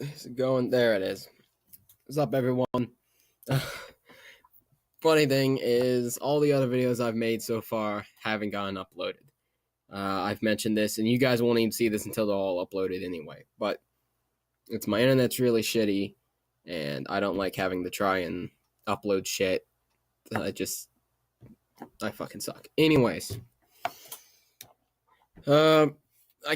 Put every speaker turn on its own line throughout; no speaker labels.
Is it going? There it is. What's up, everyone? Funny thing is, all the other videos I've made so far haven't gotten uploaded. I've mentioned this, and you guys won't even see this until they're all uploaded anyway. But it's my internet's really shitty, and I don't like having to try and upload shit. I fucking suck. Anyways, I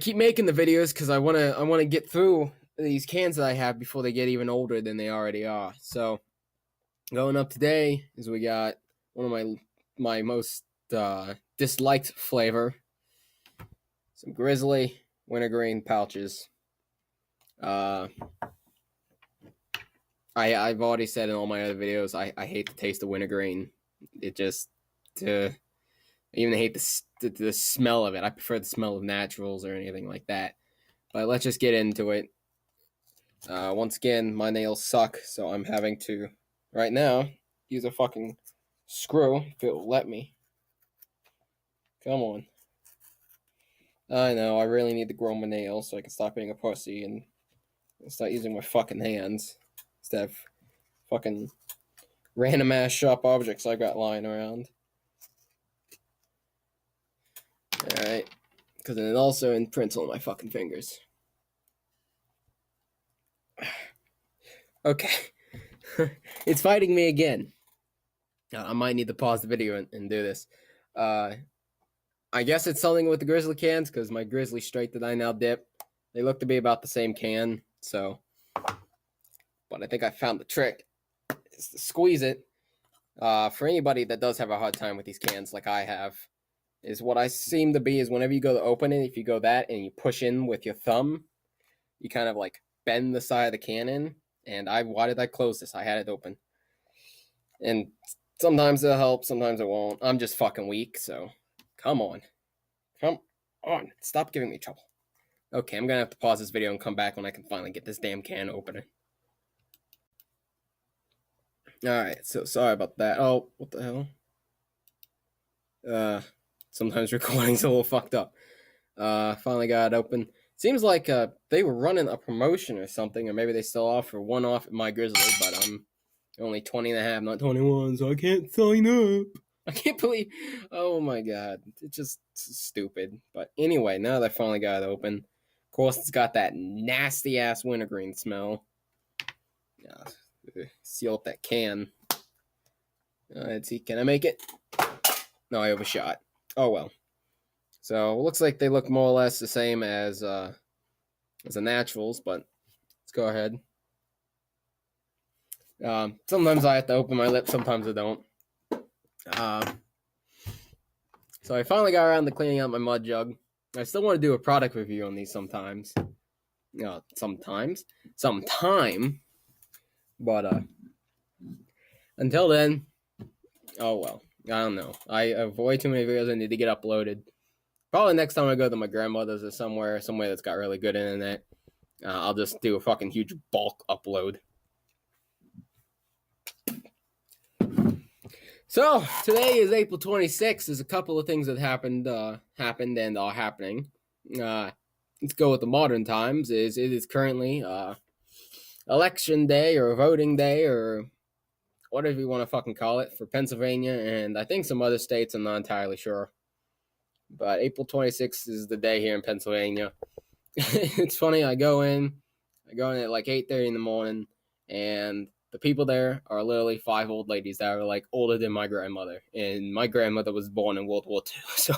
keep making the videos because I wanna get through these cans that I have before they get even older than they already are. So going up today is we got one of my most disliked flavor, some Grizzly Wintergreen pouches. I've already said in all my other videos I hate the taste of wintergreen. It just I even hate the smell of it. I prefer the smell of naturals or anything like that. But let's just get into it. Once again, my nails suck, so I'm having to right now use a fucking screw if it will let me. Come on. I know, I really need to grow my nails so I can stop being a pussy and start using my fucking hands instead of fucking random ass sharp objects I've got lying around. Alright. Because then it also imprints on my fucking fingers. Okay. It's fighting me again. I might need to pause the video and do this. I guess it's something with the Grizzly cans, because my Grizzly straight that I now dip, they look to be about the same can, so. But I think I found the trick, is to squeeze it. For anybody that does have a hard time with these cans, like I have, is what I seem to be is whenever you go to open it, if you go that and you push in with your thumb, you kind of like bend the side of the can in. And why did I close this? I had it open. And sometimes it'll help, sometimes it won't. I'm just fucking weak, so come on. Come on. Stop giving me trouble. Okay, I'm gonna have to pause this video and come back when I can finally get this damn can opening. Alright, so sorry about that. Oh, what the hell? Sometimes recording's a little fucked up. Finally got it open. Seems like they were running a promotion or something, or maybe they still offer one off at my Grizzly, but I'm only 20 and a half, not 21, so I can't sign up. I can't believe, oh my god, it's just stupid. But anyway, now that I finally got it open, of course it's got that nasty ass wintergreen smell. Seal up that can. Let's see, can I make it? No, I overshot. Oh well. So it looks like they look more or less the same as the naturals, but let's go ahead. Sometimes I have to open my lips, sometimes I don't. So I finally got around to cleaning out my mud jug. I still want to do a product review on these sometime. But until then, oh well. I don't know. I have way too many videos I need to get uploaded. Probably next time I go to my grandmother's or somewhere that's got really good internet, I'll just do a fucking huge bulk upload. So, today is April 26th. There's a couple of things that happened and are happening. Let's go with the modern times. It is currently election day or voting day or whatever you want to fucking call it for Pennsylvania and I think some other states. I'm not entirely sure. But April 26th is the day here in Pennsylvania. It's funny, I go in at like 8:30 in the morning, and the people there are literally 5 old ladies that are like older than my grandmother. And my grandmother was born in World War II, so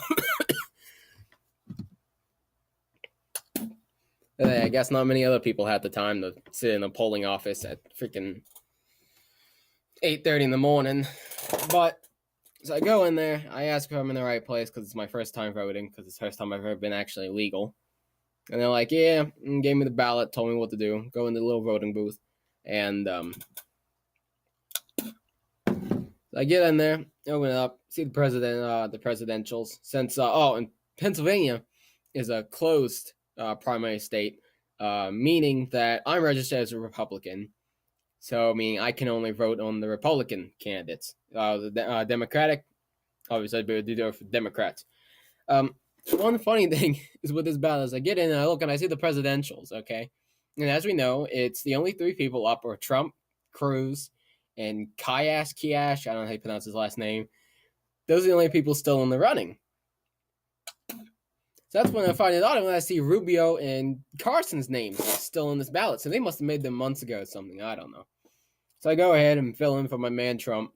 I guess not many other people had the time to sit in a polling office at freaking 8:30 in the morning. But so I go in there, I ask if I'm in the right place because it's my first time voting, because it's the first time I've ever been actually legal. And they're like, yeah, and gave me the ballot, told me what to do, go in the little voting booth. And I get in there, open it up, see the presidentials. Since, and Pennsylvania is a closed primary state, meaning that I'm registered as a Republican. So, meaning I can only vote on the Republican candidates. The Democratic, obviously, I'd be able to do it for Democrats. One funny thing is with this ballot is I get in and I look and I see the presidentials, okay? And as we know, it's the only three people up are Trump, Cruz, and Kiash. I don't know how you pronounce his last name. Those are the only people still in the running. So that's when I find it odd when I see Rubio and Carson's names still in this ballot. So they must have made them months ago or something. I don't know. So I go ahead and fill in for my man Trump.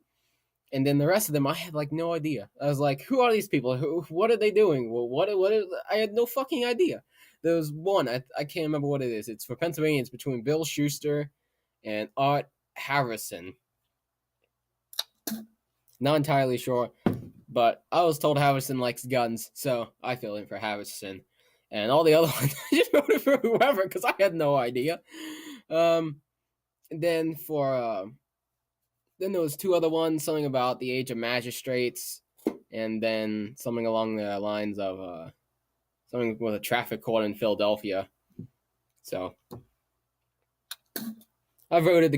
And then the rest of them, I had like no idea. I was like, who are these people? What are they doing? Well, I had no fucking idea. There was one, I can't remember what it is. It's for Pennsylvania. It's between Bill Schuster and Art Harrison. Not entirely sure. But I was told Harrison likes guns, so I fill in for Harrison. And all the other ones, I just voted for whoever because I had no idea. Then then there was two other ones, something about the age of magistrates, and then something along the lines of something with a traffic court in Philadelphia. So I voted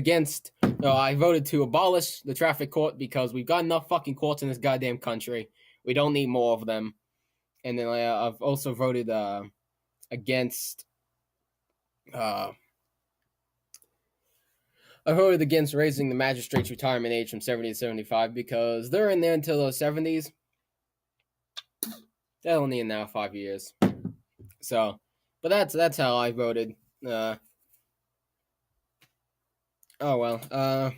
I voted to abolish the traffic court because we've got enough fucking courts in this goddamn country. We don't need more of them. And then I've also voted against. I voted against raising the magistrates' retirement age from 70 to 75 because they're in there until those 70s. They're only in now 5 years. So, but that's how I voted. Oh well.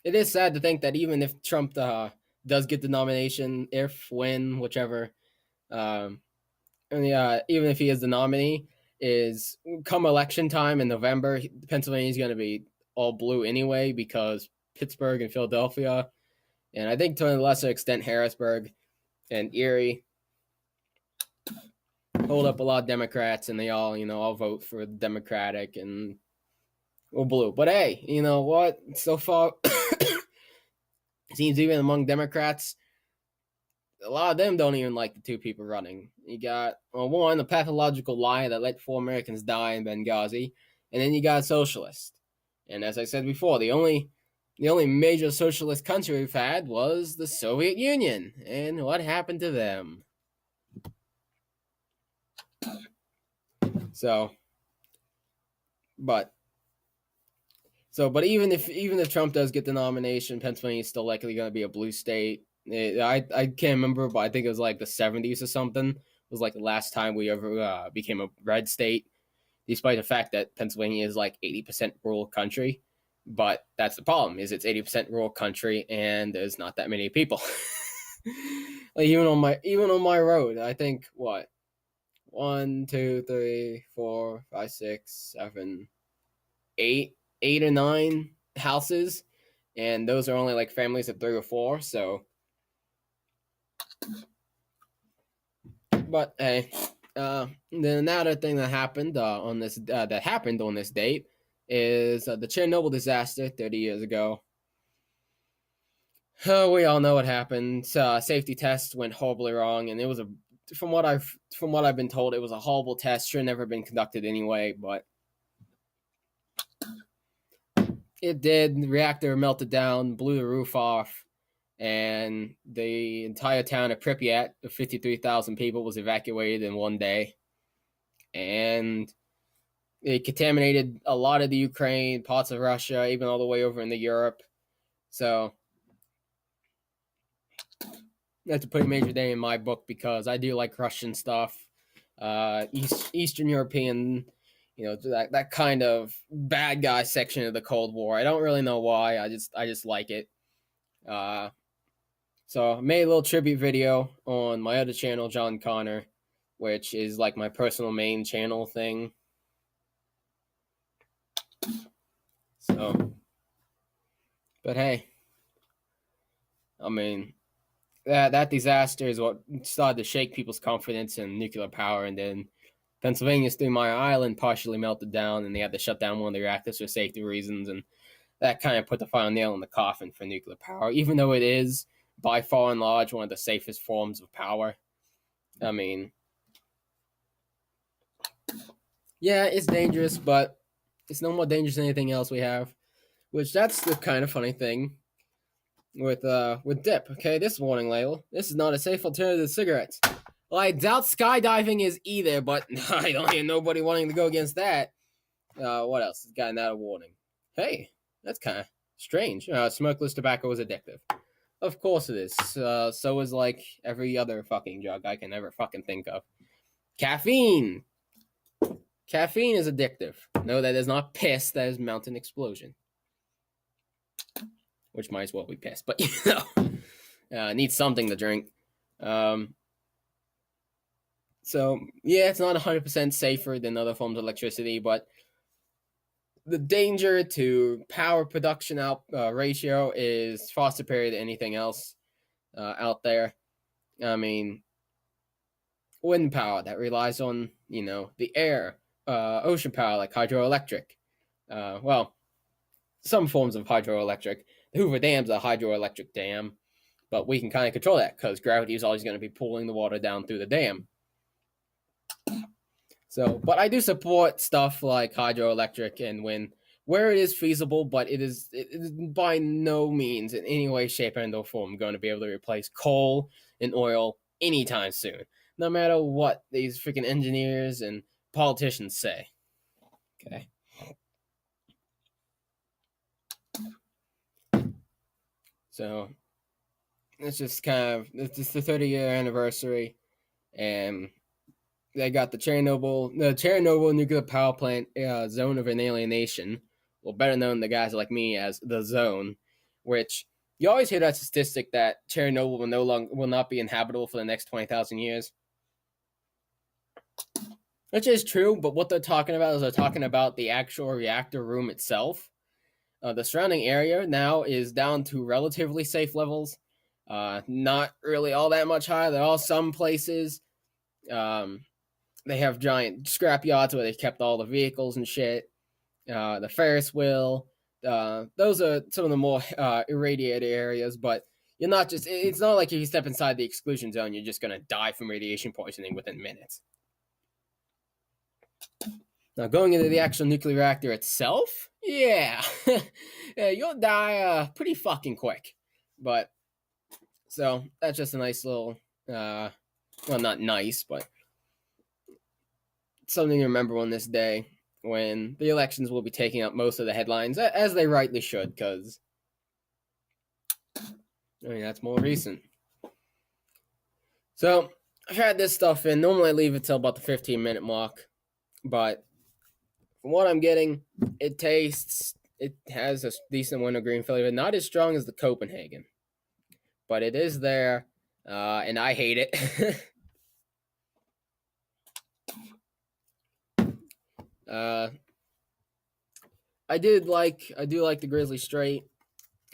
It is sad to think that even if Trump does get the nomination, when, whichever, and even if he is the nominee, is come election time in November, Pennsylvania is going to be all blue anyway because Pittsburgh and Philadelphia, and I think to a lesser extent Harrisburg and Erie hold up a lot of Democrats, and they all vote for the Democratic and blue. But hey, you know what? So far, seems even among Democrats, a lot of them don't even like the two people running. You got, one, a pathological liar that let 4 Americans die in Benghazi, and then you got a socialist. And as I said before, the only major socialist country we've had was the Soviet Union. And what happened to them? But even if Trump does get the nomination, Pennsylvania is still likely going to be a blue state. I can't remember, but I think it was like the 70s or something. It was like the last time we ever became a red state, despite the fact that Pennsylvania is like 80% rural country. But that's the problem, is it's 80% rural country and there's not that many people. Like even on my road, I think 1, 2, 3, 4, 5, 6, 7, 8 or 9 houses, and those are only like families of 3 or 4. So, but hey, then another thing that happened on this date is the Chernobyl disaster 30 years ago. We all know what happened. Safety tests went horribly wrong, and it was from what I've been told, it was a horrible test. Should have never been conducted anyway, but it did. The reactor melted down, blew the roof off, and the entire town of Pripyat of 53,000 people was evacuated in one day. And it contaminated a lot of the Ukraine, parts of Russia, even all the way over into Europe. So that's a pretty major day in my book because I do like Russian stuff, Eastern European, that kind of bad guy section of the Cold War. I don't really know why. I just like it. So I made a little tribute video on my other channel, John Connor, which is like my personal main channel thing. So, but hey, I mean, that disaster is what started to shake people's confidence in nuclear power, and then Pennsylvania's 3 Mile Island partially melted down, and they had to shut down one of the reactors for safety reasons, and that kind of put the final nail in the coffin for nuclear power, even though it is, by far and large, one of the safest forms of power. I mean, yeah, it's dangerous, but it's no more dangerous than anything else we have, which that's the kind of funny thing with dip. Okay, this warning label. This is not a safe alternative to cigarettes. Well, I doubt skydiving is either, but I don't hear nobody wanting to go against that. What else? It's gotten out of warning. Hey, that's kind of strange. Smokeless tobacco is addictive. Of course it is. So is like every other fucking drug I can ever fucking think of. Caffeine. Caffeine is addictive. No, that is not piss. That is mountain explosion. Which might as well be piss, but you know, need something to drink. So yeah, it's not 100% safer than other forms of electricity, but the danger to power production ratio is far superior to anything else out there. I mean, wind power that relies on the air, ocean power like hydroelectric. Well, some forms of hydroelectric. The Hoover Dam's a hydroelectric dam, but we can kind of control that because gravity is always going to be pulling the water down through the dam. So, but I do support stuff like hydroelectric and wind where it is feasible, but it is by no means in any way, shape, and or form going to be able to replace coal and oil anytime soon, no matter what these freaking engineers and politicians say. Okay. So it's just it's just the 30-year anniversary, and they got the Chernobyl nuclear power plant zone of alienation, well, better known to guys like me as the zone, which you always hear that statistic that Chernobyl will not be inhabitable for the next 20,000 years, which is true. But what they're talking about is they're talking about the actual reactor room itself. The surrounding area now is down to relatively safe levels. Not really all that much higher. There are some places. They have giant scrap yards where they kept all the vehicles and shit. The Ferris wheel. Those are some of the more irradiated areas, but you're not just. It's not like if you step inside the exclusion zone, you're just gonna die from radiation poisoning within minutes. Now, going into the actual nuclear reactor itself, yeah, you'll die pretty fucking quick. But so that's just a nice little, well, not nice, but something to remember on this day when the elections will be taking up most of the headlines, as they rightly should, because that's more recent. So I've had this stuff in. Normally I leave it till about the 15-minute mark, but from what I'm getting, it has a decent wintergreen flavor. Not as strong as the Copenhagen, but it is there, and I hate it. I do like the Grizzly straight.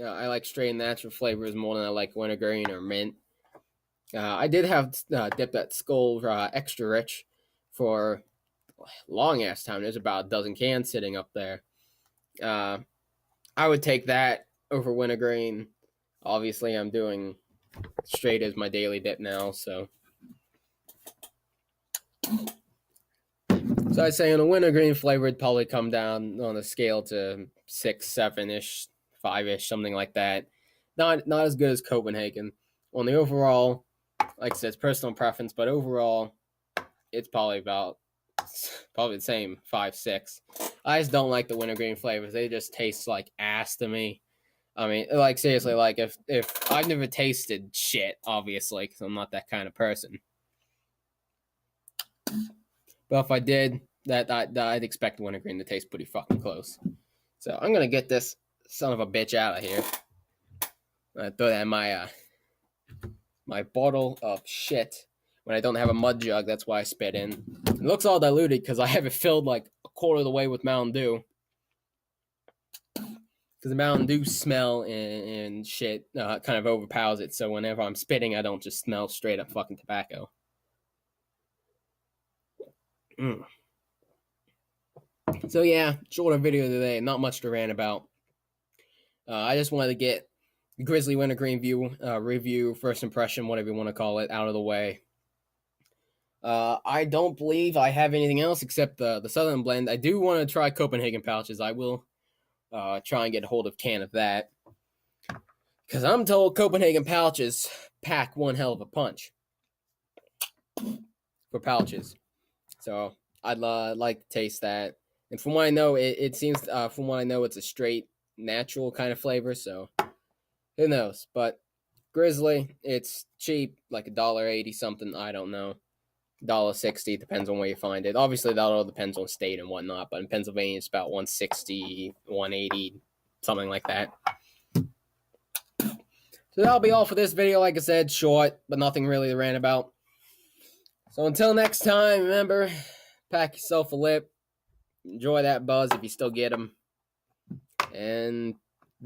I like straight and natural flavors more than I like wintergreen or mint. I did have dipped that Skull extra rich for long ass time. There's about a dozen cans sitting up there. I would take that over wintergreen. Obviously, I'm doing straight as my daily dip now, so I'd say on a wintergreen flavor, it'd probably come down on a scale to 6, 7-ish, 5-ish, something like that. Not as good as Copenhagen. On the overall, like I said, it's personal preference, but overall, it's probably the same 5, 6. I just don't like the wintergreen flavors. They just taste like ass to me. I mean, like seriously, like if I've never tasted shit, obviously, because I'm not that kind of person. But if I did, I'd expect wintergreen to taste pretty fucking close. So I'm gonna get this son of a bitch out of here. I throw that in my bottle of shit. When I don't have a mud jug, that's why I spit in. It looks all diluted because I have it filled like a quarter of the way with Mountain Dew. Because the Mountain Dew smell and shit kind of overpowers it. So whenever I'm spitting, I don't just smell straight up fucking tobacco. So yeah, shorter video today. Not much to rant about. I just wanted to get Grizzly Wintergreen review, first impression, whatever you want to call it, out of the way. I don't believe I have anything else except the Southern Blend. I do want to try Copenhagen pouches. I will try and get a hold of a can of that. Because I'm told Copenhagen pouches pack one hell of a punch for pouches. So I'd like to taste that And from what I know, it seems from what I know, it's a straight natural kind of flavor. So who knows? But Grizzly, it's cheap, like $1.80 something. I don't know. $1.60 depends on where you find it. Obviously, that all depends on state and whatnot. But in Pennsylvania, it's about 160, 180, something like that. So that'll be all for this video. Like I said, short, but nothing really to rant about. So until next time, remember, pack yourself a lip. Enjoy that buzz if you still get them. And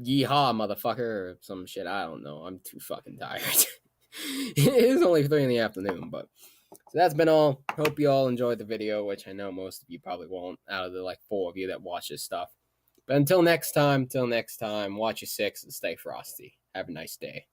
yeehaw, motherfucker, or some shit. I don't know. I'm too fucking tired. It is only 3 in the afternoon, but so that's been all. Hope you all enjoyed the video, which I know most of you probably won't out of the like 4 of you that watch this stuff. But until next time, watch your 6 and stay frosty. Have a nice day.